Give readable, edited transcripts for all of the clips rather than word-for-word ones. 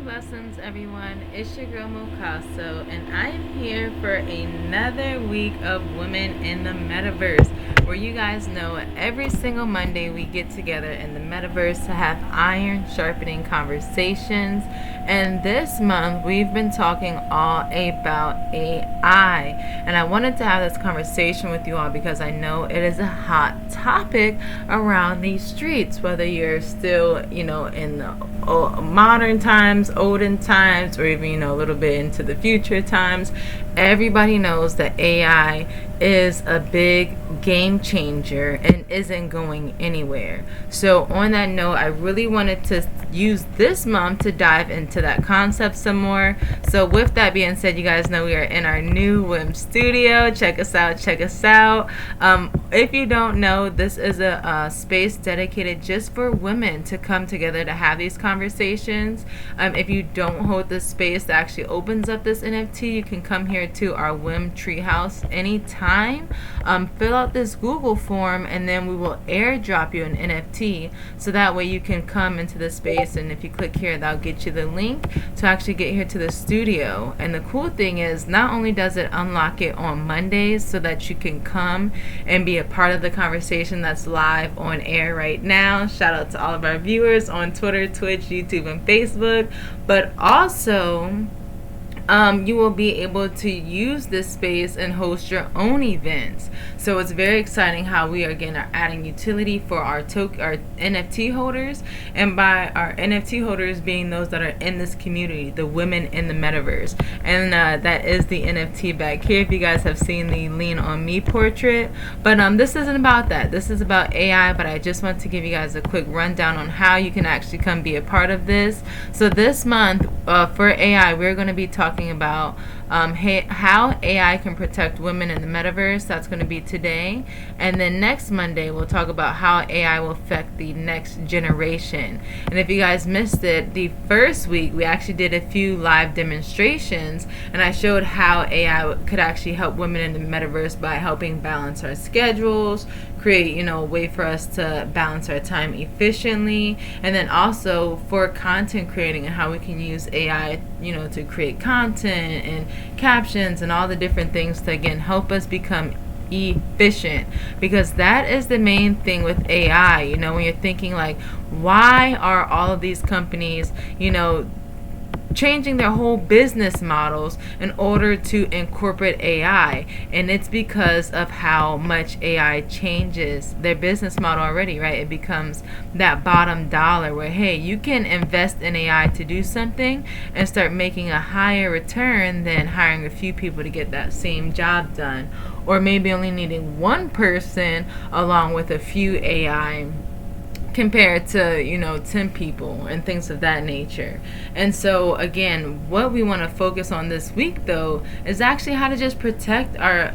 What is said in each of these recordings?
Blessings, everyone. It's your girl Mocaso, and I am here for another week of Women in the Metaverse, where you guys know every single Monday we get together in the Metaverse to have iron sharpening conversations. And this month we've been talking all about AI, and I wanted to have this conversation with you all because I know it is a hot topic around these streets, whether you're still, in the modern times, olden times, or even, a little bit into the future times. Everybody knows that AI is a big game changer and isn't going anywhere. So on that note, I really wanted to use this month to dive into that concept some more. So with that being said, you guys know we are in our new WIM studio. Check us out. If you don't know, this is a space dedicated just for women to come together to have these conversations. If you don't hold the space that actually opens up this NFT, you can come here to our WIM treehouse anytime. Fill out this Google form, and then we will airdrop you an NFT, so that way you can come into the space, and if you click here, that'll get you the link to actually get here to the studio. And the cool thing is, not only does it unlock it on Mondays so that you can come and be a part of the conversation that's live on air right now. Shout out to all of our viewers on Twitter, Twitch, YouTube, and Facebook. But also, you will be able to use this space and host your own events. So it's very exciting how we again are adding utility for our NFT holders, and by our NFT holders being those that are in this community, the women in the metaverse. And that is the NFT back here, if you guys have seen the Lean on Me portrait. But this isn't about that. This is about AI, but I just want to give you guys a quick rundown on how you can actually come be a part of this. So this month, for AI, we're going to be talking about how AI can protect women in the metaverse. That's going to be today. And then next Monday, we'll talk about how AI will affect the next generation. And if you guys missed it, the first week, we actually did a few live demonstrations, and I showed how AI could actually help women in the metaverse by helping balance our schedules, create, a way for us to balance our time efficiently, and then also for content creating and how we can use AI, to create content and captions and all the different things to, again, help us become efficient, because that is the main thing with AI. When you're thinking like, why are all of these companies, changing their whole business models in order to incorporate AI? And it's because of how much AI changes their business model already, right? It becomes that bottom dollar where, hey, you can invest in AI to do something and start making a higher return than hiring a few people to get that same job done, or maybe only needing one person along with a few AI compared to 10 people and things of that nature. And so again, what we want to focus on this week though is actually how to just protect our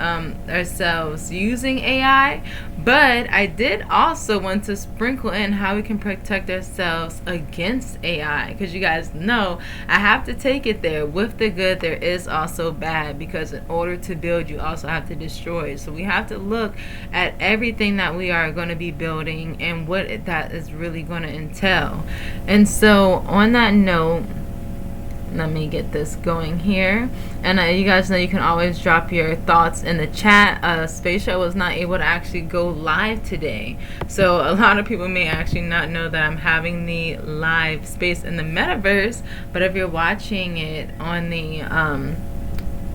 ourselves using AI. But I did also want to sprinkle in how we can protect ourselves against AI, because you guys know I have to take it there. With the good, there is also bad, because in order to build, you also have to destroy. So we have to look at everything that we are going to be building and what that is really going to entail. And so on that note, let me get this going here. And you guys know you can always drop your thoughts in the chat. Spatial was not able to actually go live today, so a lot of people may actually not know that I'm having the live space in the metaverse. But if you're watching it on the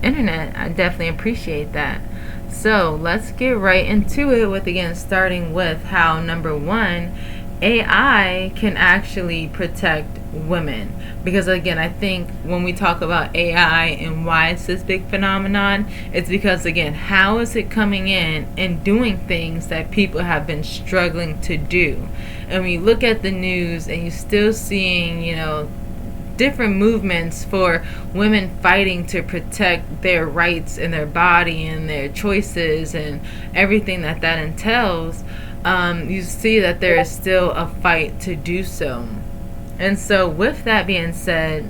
internet, I definitely appreciate that. So let's get right into it with, again, starting with how, number one, AI can actually protect women. Because again, I think when we talk about AI and why it's this big phenomenon, it's because, again, how is it coming in and doing things that people have been struggling to do? And when you look at the news and you're still seeing, different movements for women fighting to protect their rights and their body and their choices and everything that entails, you see that there is still a fight to do so. And so with that being said,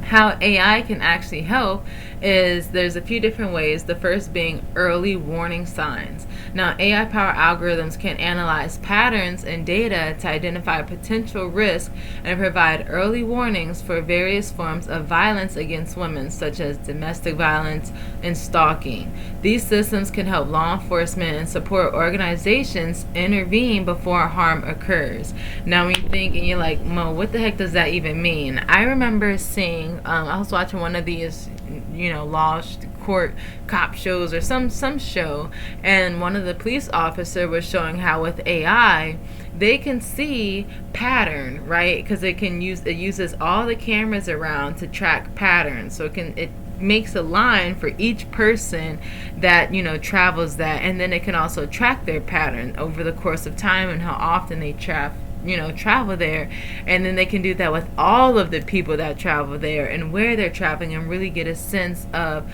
how AI can actually help is there's a few different ways. The first being early warning signs. Now, AI powered algorithms can analyze patterns and data to identify potential risks and provide early warnings for various forms of violence against women, such as domestic violence and stalking. These systems can help law enforcement and support organizations intervene before harm occurs. Now, when you think and you're like, Mo, what the heck does that even mean? I remember seeing, I was watching one of these, law court cop shows or some show, and one of the police officer was showing how with AI they can see pattern, right? Because it uses all the cameras around to track patterns, so it makes a line for each person that travels that, and then it can also track their pattern over the course of time and how often they travel there, and then they can do that with all of the people that travel there and where they're traveling, and really get a sense of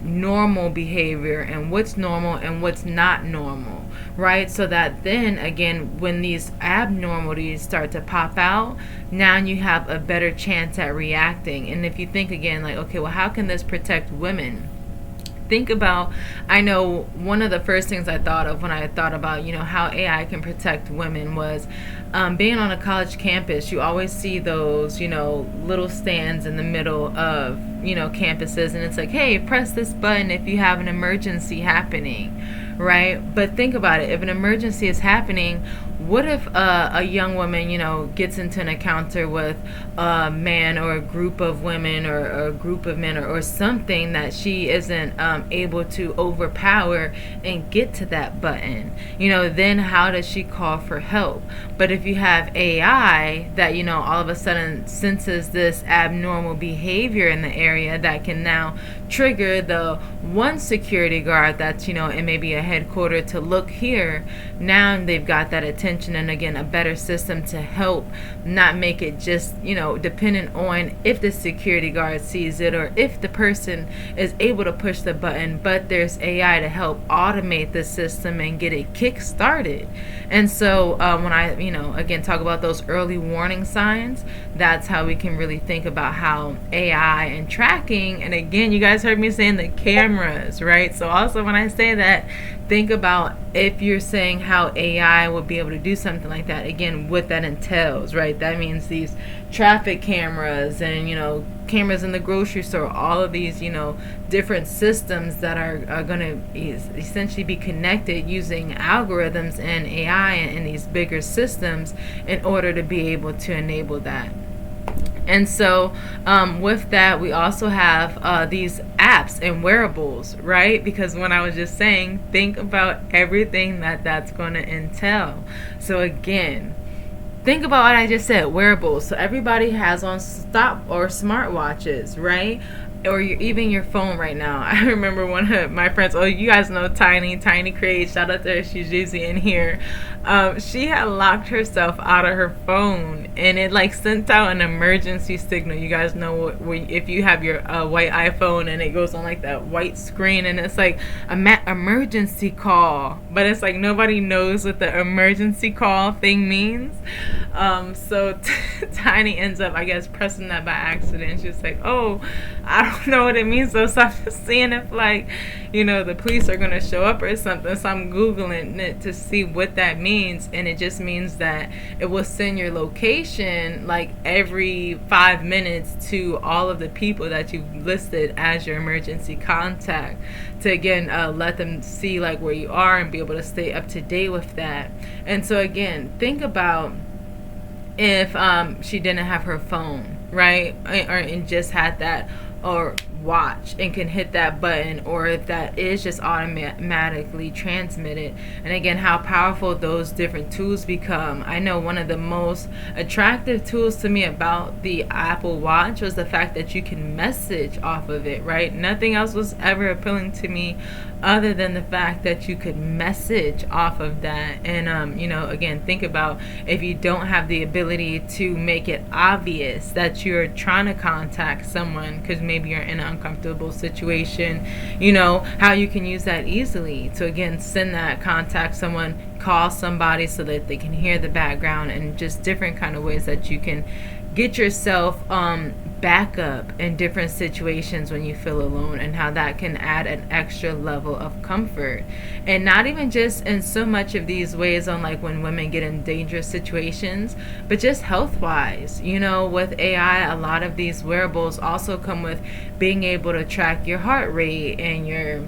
normal behavior and what's normal and what's not normal, right? So that then again, when these abnormalities start to pop out, now you have a better chance at reacting. And if you think again, like, okay, well, how can this protect women? Think about, I know one of the first things I thought of when I thought about, how AI can protect women was being on a college campus. You always see those, little stands in the middle of, campuses, and it's like, hey, press this button if you have an emergency happening, right? But think about it. If an emergency is happening, what if a young woman, gets into an encounter with a man or a group of women or a group of men or something that she isn't able to overpower and get to that button? Then how does she call for help? But if you have AI that, all of a sudden senses this abnormal behavior in the area, that can now trigger the one security guard that's, it may be a headquarter to look here. Now they've got that attention, and again, a better system to help not make it just, dependent on if the security guard sees it or if the person is able to push the button, but there's AI to help automate the system and get it kick started. And so when I, again, talk about those early warning signs, that's how we can really think about how AI and tracking, and again, you guys heard me saying the cameras, right? So also when I say that, think about if you're saying how AI would be able to do something like that, again, what that entails, right? That means these traffic cameras and, cameras in the grocery store, all of these, different systems that are going to essentially be connected using algorithms and AI and these bigger systems in order to be able to enable that. And so with that, we also have these apps and wearables, right? Because when I was just saying, think about everything that's going to entail. So again, think about what I just said, wearables. So everybody has on stop or smartwatches, right? Or even your phone right now. I remember one of my friends, you guys know Tiny Create, shout out to her, she's usually in here. She had locked herself out of her phone, and it sent out an emergency signal. You guys know if you have your white iPhone and it goes on that white screen, and it's like emergency call, but it's like nobody knows what the emergency call thing means. So Tiny ends up, I guess, pressing that by accident. She's like, I don't know what it means, so I'm just seeing if the police are going to show up or something. So I'm Googling it to see what that means, and it just means that it will send your location every 5 minutes to all of the people that you've listed as your emergency contact, to again let them see where you are and be able to stay up to date with that. And so again, think about if she didn't have her phone, right, and just had that or watch and can hit that button, or if that is just automatically transmitted. And again, how powerful those different tools become. I know one of the most attractive tools to me about the Apple Watch was the fact that you can message off of it, right? Nothing else was ever appealing to me other than the fact that you could message off of that. And again, think about if you don't have the ability to make it obvious that you're trying to contact someone because maybe you're in an uncomfortable situation, how you can use that easily to again send that, contact someone, call somebody so that they can hear the background, and just different kind of ways that you can get yourself backup in different situations when you feel alone, and how that can add an extra level of comfort. And not even just in so much of these ways on like when women get in dangerous situations, but just health wise. With AI, a lot of these wearables also come with being able to track your heart rate and your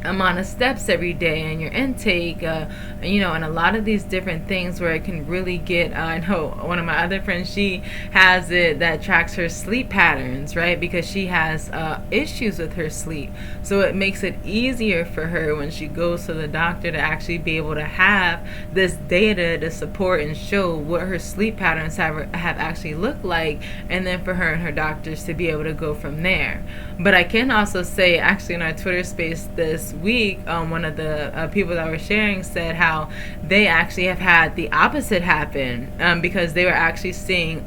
amount of steps every day and your intake, and a lot of these different things where it can really get, I know one of my other friends, she has it that tracks her sleep patterns, right? Because she has issues with her sleep. So it makes it easier for her when she goes to the doctor to actually be able to have this data to support and show what her sleep patterns have actually looked like, and then for her and her doctors to be able to go from there. But I can also say, actually, in our Twitter space this week, one of the people that were sharing said how they actually have had the opposite happen, because they were actually seeing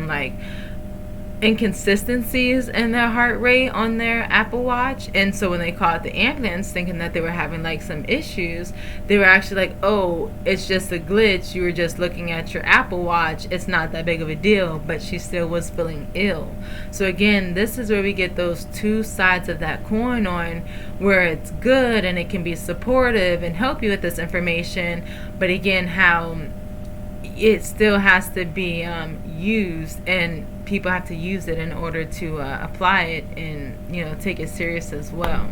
like inconsistencies in their heart rate on their Apple Watch. And so when they called the ambulance thinking that they were having like some issues, they were actually like, oh, it's just a glitch, you were just looking at your Apple Watch, it's not that big of a deal. But she still was feeling ill. So again, this is where we get those two sides of that coin, on where it's good and it can be supportive and help you with this information, but again, how it still has to be used, and people have to use it in order to apply it and take it serious as well.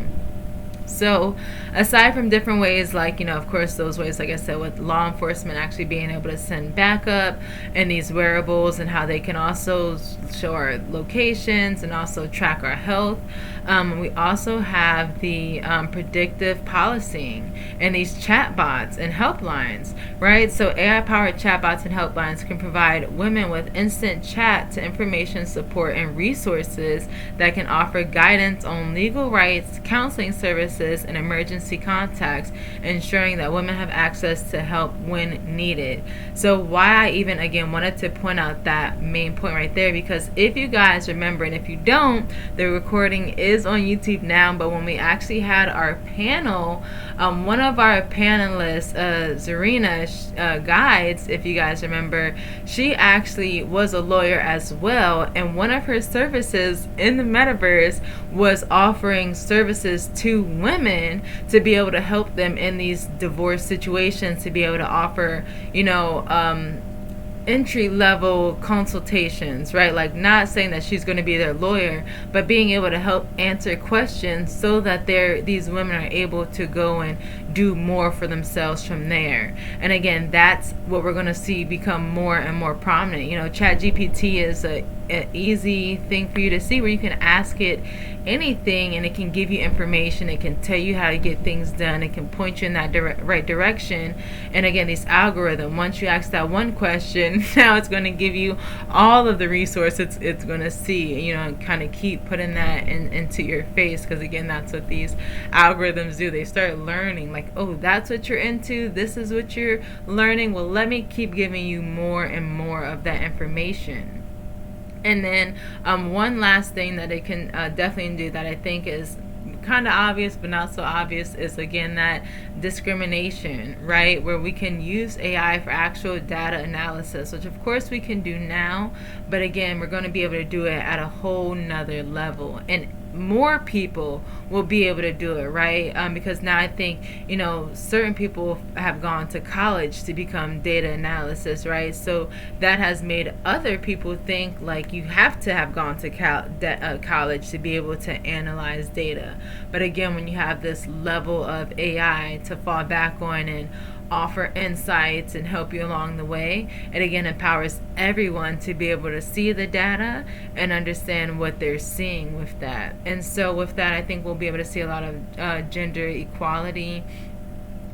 So aside from different ways, like, of course, those ways, like I said, with law enforcement actually being able to send backup, and these wearables and how they can also show our locations and also track our health. We also have the predictive policing and these chatbots and helplines, right? So AI-powered chatbots and helplines can provide women with instant chat to information support and resources that can offer guidance on legal rights, counseling services, and emergency contacts, ensuring that women have access to help when needed. So why I even again wanted to point out that main point right there, because if you guys remember, and if you don't, the recording is on YouTube now, but when we actually had our panel, one of our panelists, Zarina Guides, if you guys remember, she actually was a lawyer as well, and one of her services in the metaverse was offering services to women to be able to help them in these divorce situations, to be able to offer entry level consultations, right? Like, not saying that she's going to be their lawyer, but being able to help answer questions so that these women are able to go and do more for themselves from there. And again, that's what we're going to see become more and more prominent. ChatGPT is an easy thing for you to see, where you can ask it anything and it can give you information, it can tell you how to get things done, it can point you in that right direction. And again, this algorithm, once you ask that one question, now it's going to give you all of the resources it's going to see, and kind of keep putting that into your face, because again, that's what these algorithms do. They start learning, like, oh, that's what you're into, this is what you're learning, well, let me keep giving you more and more of that information. And then one last thing that it can definitely do that I think is kind of obvious but not so obvious is, again, that discrimination, right? Where we can use AI for actual data analysis, which of course we can do now, but again, we're going to be able to do it at a whole nother level, and more people will be able to do it, right? Because now I think, certain people have gone to college to become data analysis, right? So that has made other people think like you have to have gone to college to be able to analyze data. But again, when you have this level of AI to fall back on and offer insights and help you along the way, it again empowers everyone to be able to see the data and understand what they're seeing with that. And so with that, I think we'll be able to see a lot of gender equality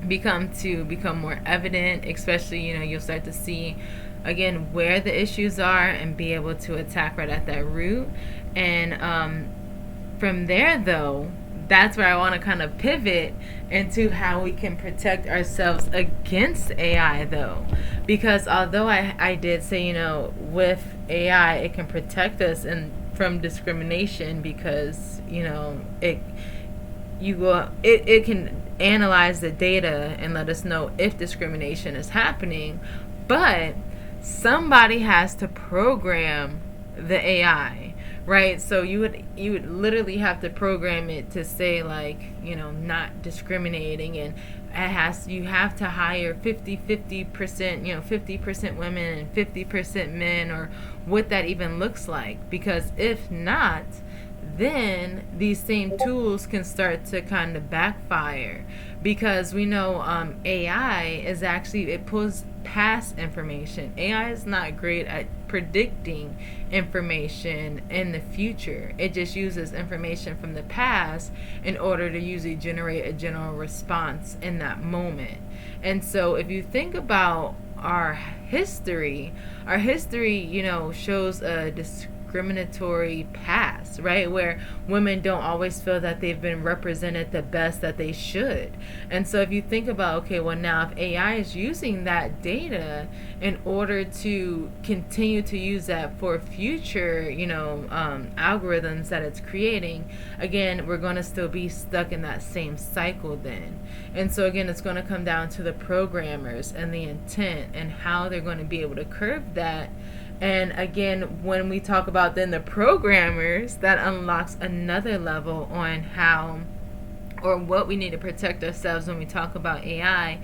become more evident, especially you'll start to see again where the issues are and be able to attack right at that root. And from there, though, that's where I want to kind of pivot into how we can protect ourselves against AI, though, because although I did say, with AI it can protect us from discrimination, because it can analyze the data and let us know if discrimination is happening. But somebody has to program the AI, right? So you would literally have to program it to say, like, not discriminating, and you have to hire 50% 50% women and 50% men, or what that even looks like, because if not, then these same tools can start to kind of backfire, because we know AI is actually, it pulls past information. AI is not great at predicting information in the future. It just uses information from the past in order to usually generate a general response in that moment. And so if you think about our history, shows a discriminatory past, right? Where women don't always feel that they've been represented the best that they should. And so if you think about, okay, well, now if AI is using that data in order to continue to use that for future, algorithms that it's creating, again, we're going to still be stuck in that same cycle then. And so again, it's going to come down to the programmers and the intent and how they're going to be able to curve that. And again, when we talk about then the programmers, that unlocks another level on how or what we need to protect ourselves when we talk about AI,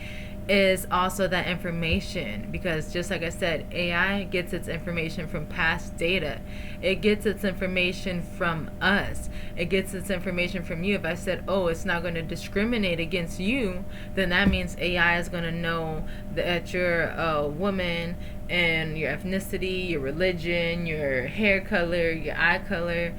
is also that information. Because just like I said, AI gets its information from past data. It gets its information from us. It gets its information from you. If I said, oh, it's not going to discriminate against you, then that means AI is going to know that you're a woman, and your ethnicity, your religion, your hair color, your eye color,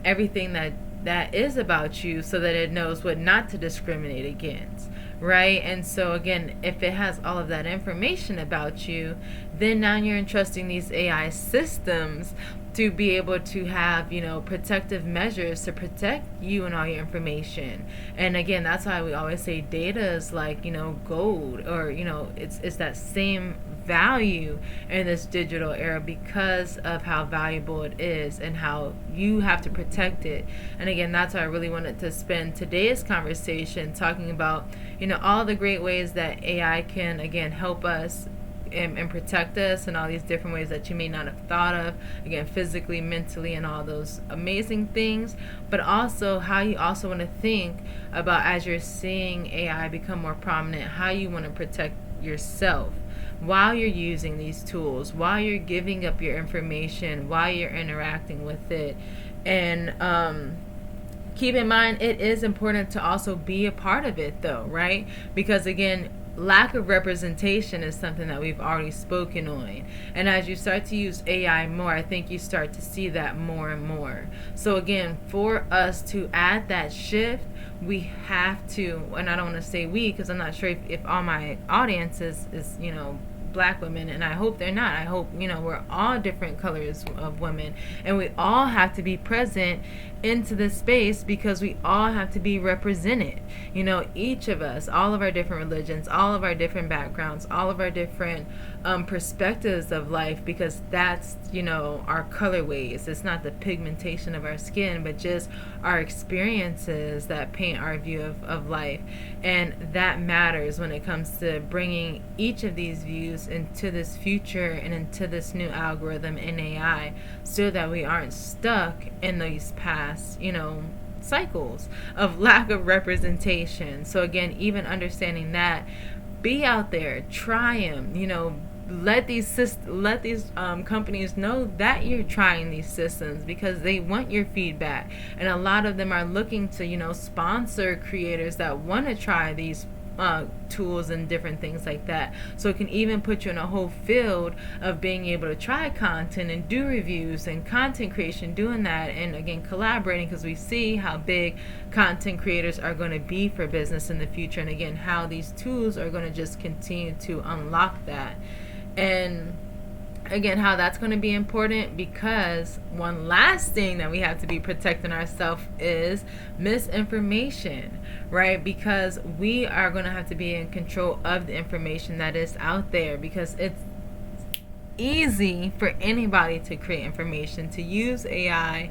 everything that is about you, so that it knows what not to discriminate against, right? And so again, if it has all of that information about you, then now you're entrusting these AI systems to be able to have, protective measures to protect you and all your information. And again, that's why we always say data is like, gold, or, it's that same value in this digital era, because of how valuable it is and how you have to protect it. And again, that's why I really wanted to spend today's conversation talking about, all the great ways that AI can, again, help us and protect us, and all these different ways that you may not have thought of, again, physically, mentally, and all those amazing things. But also how you also want to think about, as you're seeing AI become more prominent, how you want to protect yourself while you're using these tools, while you're giving up your information, while you're interacting with it. And keep in mind, it is important to also be a part of it, though, right? Because again, lack of representation is something that we've already spoken on. And as you start to use AI more, I think you start to see that more and more. So again, for us to add that shift, we have to, and I don't want to say we, because I'm not sure if all my audience is black women, and I hope they're not. I hope, we're all different colors of women, and we all have to be present into this space, because we all have to be represented. Each of us, all of our different religions, all of our different backgrounds, all of our different perspectives of life, because that's, our colorways. It's not the pigmentation of our skin, but just our experiences that paint our view of life. And that matters when it comes to bringing each of these views into this future and into this new algorithm in AI, so that we aren't stuck in these past, cycles of lack of representation. So again, even understanding that, be out there, try them, let these companies know that you're trying these systems, because they want your feedback. And a lot of them are looking to, sponsor creators that want to try these tools and different things like that. So it can even put you in a whole field of being able to try content and do reviews and content creation, doing that, and again, collaborating, because we see how big content creators are going to be for business in the future, and again, how these tools are going to just continue to unlock that. And again, how that's going to be important, because one last thing that we have to be protecting ourselves is misinformation, right? Because we are going to have to be in control of the information that is out there, because easy for anybody to create information, to use AI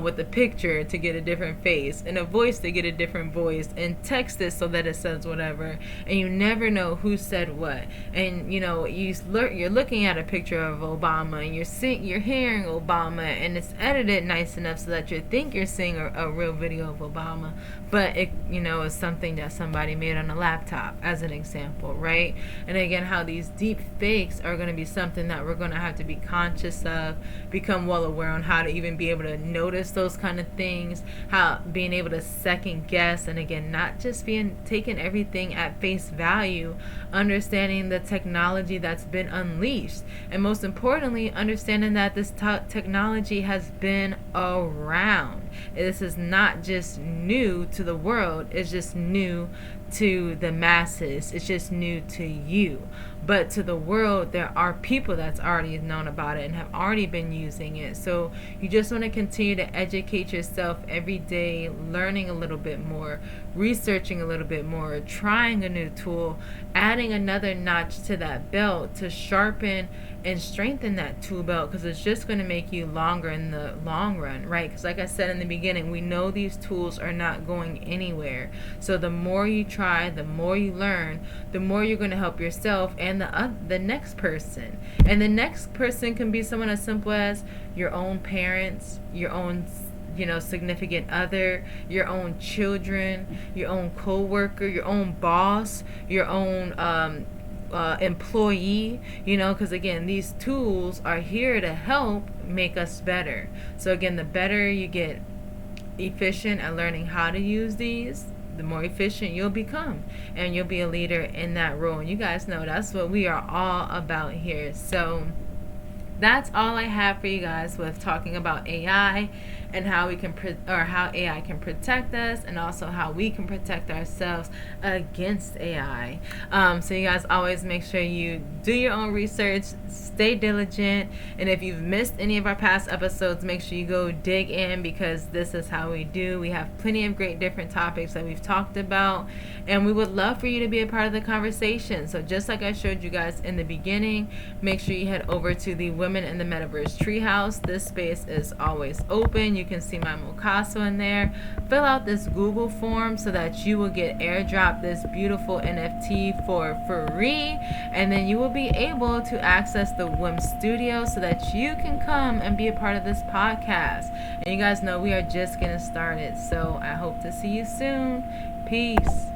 with a picture to get a different face and a voice to get a different voice, and text it so that it says whatever, and you never know who said what. And you're looking at a picture of Obama, and you're hearing Obama, and it's edited nice enough so that you think you're seeing a real video of Obama, but it is something that somebody made on a laptop, as an example, right? And again, how these deep fakes are going to be something that we're going to have to be conscious of, become well aware on how to even be able to notice those kind of things, how being able to second guess, and again, not just taking everything at face value, understanding the technology that's been unleashed, and most importantly, understanding that this technology has been around. This is not just new to the world, it's just new to the masses, it's just new to you. But to the world, there are people that's already known about it and have already been using it. So you just want to continue to educate yourself every day, learning a little bit more, researching a little bit more, trying a new tool, adding another notch to that belt to sharpen and strengthen that tool belt, because it's just going to make you longer in the long run, right? Because like I said in the beginning, we know these tools are not going anywhere. So the more you try, the more you learn, the more you're going to help yourself and the next person. And the next person can be someone as simple as your own parents, your own significant other, your own children, your own co-worker, your own boss, your own employee, because again, these tools are here to help make us better. So again, the better you get efficient at learning how to use these, the more efficient you'll become, and you'll be a leader in that role. And you guys know that's what we are all about here. So that's all I have for you guys with talking about AI and how we can how AI can protect us, and also how we can protect ourselves against AI. So you guys always make sure you do your own research, stay diligent, and if you've missed any of our past episodes, make sure you go dig in, because this is how we do. We have plenty of great different topics that we've talked about, and we would love for you to be a part of the conversation. So just like I showed you guys in the beginning, make sure you head over to the Women in the Metaverse Treehouse. This space is always open. You can see my Mocasso in there. Fill out this Google form so that you will get airdropped this beautiful NFT for free, and then you will be able to access the WIM studio so that you can come and be a part of this podcast. And you guys know we are just getting started, so I hope to see you soon. Peace.